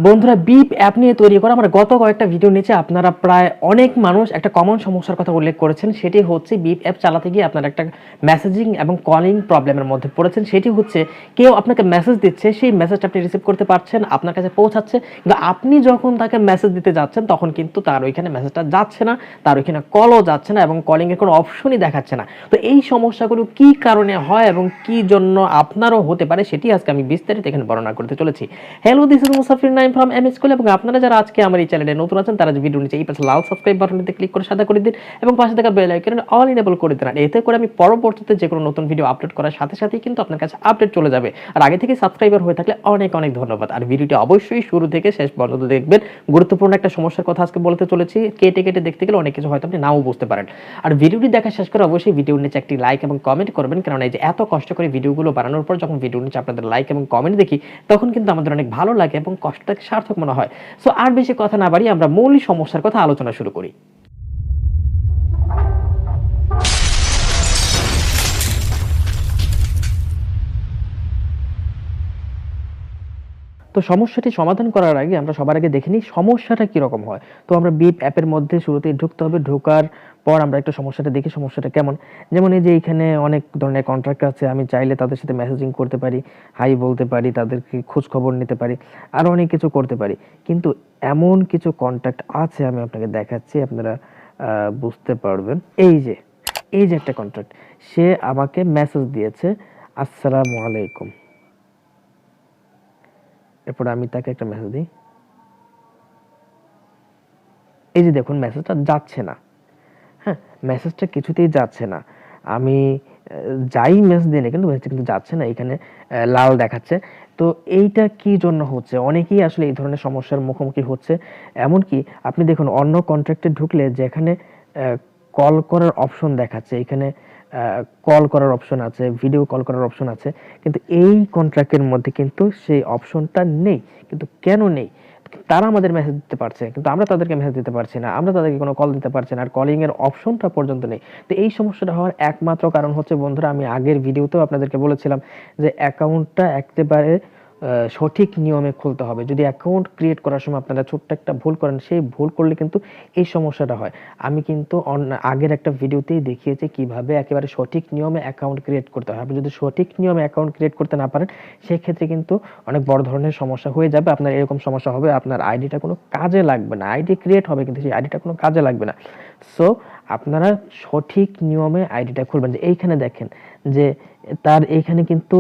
বন্ধুরা, beep app নিয়ে তৈরি করা আমার গত কয়েকটা ভিডিও নিচে আপনারা প্রায় অনেক মানুষ একটা কমন সমস্যার কথা উল্লেখ করেছেন। সেটি হচ্ছে বিপ অ্যাপ চালাতে গিয়ে আপনারা একটা মেসেজিং এবং কলিং প্রবলেমের মধ্যে পড়েছেন। সেটি হচ্ছে কেউ আপনাকে মেসেজ দিচ্ছে, সেই মেসেজটা আপনি রিসিভ করতে পারছেন, আপনার কাছে পৌঁছাচ্ছে, কিন্তু আপনি যখন তাকে মেসেজ দিতে যাচ্ছেন তখন কিন্তু তার ওইখানে মেসেজটা যাচ্ছে না, তার ওইখানে কলও যাচ্ছে না এবং কলিংয়ের কোনো অপশনই দেখাচ্ছে না। তো এই সমস্যাগুলো কী কারণে হয় এবং কী জন্য আপনারও হতে পারে সেটি আজকে আমি বিস্তারিত এখানে বর্ণনা করতে চলেছি। হ্যালো, দিস ইজ মুসাফির নাইম ফ্রম এম স্কুল এবং আপনারা যারা আজকে আমার এই চ্যানেলে নতুন আছেন তারা যে ভিডিও নিচে এই পাশে লাল সাবস্ক্রাইব বাটনটিতে ক্লিক করে সাদা করে দিন এবং পাশে থাকা বেল আইকনে অল ইনেবল করে দিন। আর এতে করে আমি পরবর্তীতে যে কোনো নতুন ভিডিও আপলোড করার সাথে সাথেই কিন্তু আপনার কাছে আপডেট চলে যাবে। আর আগে থেকে সাবস্ক্রাইবার হয়ে থাকলে অনেক অনেক ধন্যবাদ। আর ভিডিওটি অবশ্যই শুরু থেকে শেষ পর্যন্ত দেখবেন। গুরুত্বপূর্ণ একটা সমস্যার কথা আজকে বলতে চলেছি। কেটে কেটে দেখতে গেলে অনেক কিছু হয়তো আপনি নাও বুঝতে পারেন। আর ভিডিওটি দেখা শেষ করে অবশ্যই ভিডিওর নিচে একটি লাইক এবং কমেন্ট করবেন, কারণ এই যে এত কষ্ট করে ভিডিওগুলো বানানোর পর যখন ভিডিওর নিচে আপনাদের লাইক এবং কমেন্ট দেখি তখন কিন্তু আমাদের অনেক ভালো লাগে এবং কষ্টটাকে সার্থক মনে হয়। সো আর বেশি কথা না বাড়িয়ে আমরা মূল সমস্যার কথা আলোচনা শুরু করি। তো সমস্যাটি সমাধান করার আগে আমরা সবার আগে দেখে নিই সমস্যাটা কিরকম হয়। তো আমরা বিপ অ্যাপের মধ্যে শুরুতেই ঢুকতে হবে। ঢোকার পর আমরা একটু সমস্যাটা দেখি সমস্যাটা কেমন। যেমন এই যে এইখানে অনেক ধরনের কন্ট্রাক্ট আছে, আমি চাইলে তাদের সাথে মেসেজিং করতে পারি, হাই বলতে পারি, তাদেরকে খোঁজ খবর নিতে পারি, আরও অনেক কিছু করতে পারি। কিন্তু এমন কিছু কন্ট্যাক্ট আছে, আমি আপনাকে দেখাচ্ছি, আপনারা বুঝতে পারবেন। এই যে একটা কন্ট্রাক্ট, সে আমাকে মেসেজ দিয়েছে আসসালামু আলাইকুম। এরপর আমি তাকে একটা মেসেজ দিই। এই যে দেখুন মেসেজটা যাচ্ছে না। হ্যাঁ, মেসেজটা কিছুতেই যাচ্ছে না। আমি যাই মেসেজ দিই না কিন্তু মেসেজটা কিন্তু যাচ্ছে না। এখানে লাল দেখাচ্ছে। তো এইটা কি জন্য হচ্ছে? অনেকেই আসলে এই ধরনের সমস্যার মুখোমুখি হচ্ছে। এমনকি আপনি দেখুন অন্য কন্ট্রাক্টে ঢুকলে যেখানে কল করার অপশন দেখাচ্ছে, এখানে কল করার অপশন আছে, ভিডিও কল করার অপশন আছে, কিন্তু এই কন্ট্রাক্টের মধ্যে কিন্তু সেই অপশনটা নেই। কিন্তু কেন নেই? তারা আমাদের মেসেজ দিতে পারছে কিন্তু আমরা তাদেরকে মেসেজ দিতে পারছি না, আমরা তাদেরকে কোনো কল দিতে পারছি না, আর কলিং এর অপশনটা পর্যন্ত নেই। তো এই সমস্যাটা হওয়ার একমাত্র কারণ হচ্ছে বন্ধুরা, আমি আগের ভিডিওতেও আপনাদেরকে বলেছিলাম যে অ্যাকাউন্টটা একেবারে সঠিক নিয়মে খুলতে হবে। যদি অ্যাকাউন্ট ক্রিয়েট করার সময় আপনারা ছোট্ট একটা ভুল করেন, সেই ভুল করলে কিন্তু এই সমস্যাটা হয়। আমি কিন্তু আগের একটা ভিডিওতেই দেখিয়েছি কিভাবে একেবারে সঠিক নিয়মে অ্যাকাউন্ট ক্রিয়েট করতে হয়। আপনি যদি সঠিক নিয়মে অ্যাকাউন্ট ক্রিয়েট করতে না পারেন সেক্ষেত্রে কিন্তু অনেক বড় ধরনের সমস্যা হয়ে যাবে। আপনার এরকম সমস্যা হবে, আপনার আইডিটা কোনো কাজে লাগবে না। আইডি ক্রিয়েট হবে কিন্তু সেই আইডিটা কোনো কাজে লাগবে না। সো আপনারা সঠিক নিয়মে আইডিটা খুলবেন। যে এইখানে দেখেন যে তার এইখানে কিন্তু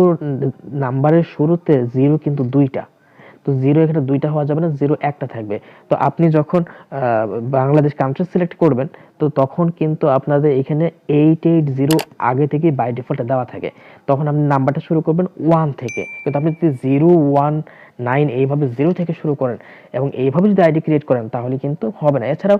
নাম্বারের শুরুতে জিরো কিন্তু দুইটা। তো জিরো এখানে দুইটা হওয়া যাবে না, জিরো একটা থাকবে। তো আপনি যখন বাংলাদেশ কান্ট্রি সিলেক্ট করবেন তো তখন কিন্তু আপনাদের এখানে 880 আগে থেকেই বাই ডিফল্টে দেওয়া থাকে। তখন আপনি নাম্বারটা শুরু করবেন 1 থেকে। কিন্তু আপনি যদি 019 এইভাবে 0 থেকে শুরু করেন এবং এইভাবে যদি আইডি ক্রিয়েট করেন তাহলে কিন্তু হবে না। এছাড়াও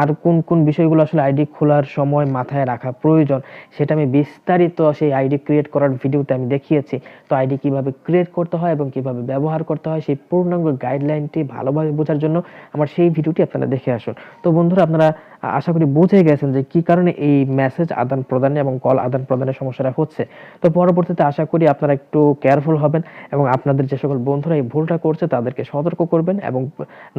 আর কোন কোন বিষয়গুলো আসলে আইডি খোলার সময় মাথায় রাখা প্রয়োজন সেটা আমি বিস্তারিত সেই আইডি ক্রিয়েট করার ভিডিওতে আমি দেখিয়েছি। তো আইডি কিভাবে ক্রিয়েট করতে হয় এবং কিভাবে ব্যবহার করতে হয় সেই পূর্ণাঙ্গ গাইডলাইনটি ভালোভাবে বোঝার জন্য আমার সেই ভিডিওটি আপনারা দেখে আসুন। তো বন্ধুরা, আপনারা আশা করি বুঝে গেছেন যে কি কারণে এই মেসেজ আদান প্রদানে এবং কল আদান প্রদানের সমস্যাটা হচ্ছে। তো পরবর্তীতে আশা করি আপনারা একটু কেয়ারফুল হবেন এবং আপনাদের যে সকল বন্ধুরা এই ভুলটা করছে তাদেরকে সতর্ক করবেন এবং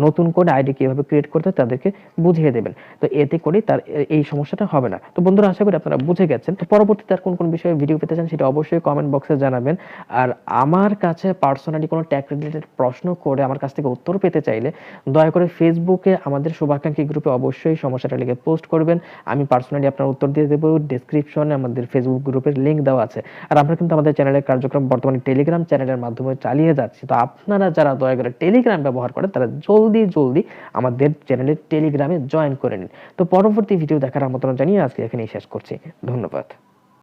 নতুন করে আইডি কিভাবে ক্রিয়েট করতে হয় তাদেরকে বুঝিয়ে দেবেন। তো এতে করে তার এই সমস্যাটা হবে না। তো বন্ধুরা, আশা করি আপনারা বুঝে গেছেন। তো পরবর্তীতে আর কোন কোন বিষয়ে ভিডিও পেতে চান সেটা অবশ্যই কমেন্ট বক্সে জানাবেন। আর আমার কাছে পার্সোনালি কোনো ট্যাগ রিলেটেড প্রশ্ন করে আমার কাছ থেকে উত্তর পেতে চাইলে দয়া করে ফেসবুকে আমাদের শুভাকাঙ্ক্ষী গ্রুপে অবশ্যই সমস্যাটা লিখে পোস্ট করবেন। আমি পার্সোনালি আপনার উত্তর দিয়ে দেবো। ডেসক্রিপশনে আমাদের ফেসবুক গ্রুপের লিঙ্ক দেওয়া আছে। আর আমরা কিন্তু আমাদের চ্যানেলের কার্যক্রম বর্তমানে টেলিগ্রাম চ্যানেলের মাধ্যমে চালিয়ে যাচ্ছি। তো আপনারা যারা দয়া করে টেলিগ্রাম ব্যবহার করেন তারা জলদি আমাদের চ্যানেলের টেলিগ্রামে জয়েন করে নিন। তো পরবর্তী ভিডিও দেখার আমন্ত্রণ জানিয়ে আজকে এখানেই শেষ করছি। ধন্যবাদ।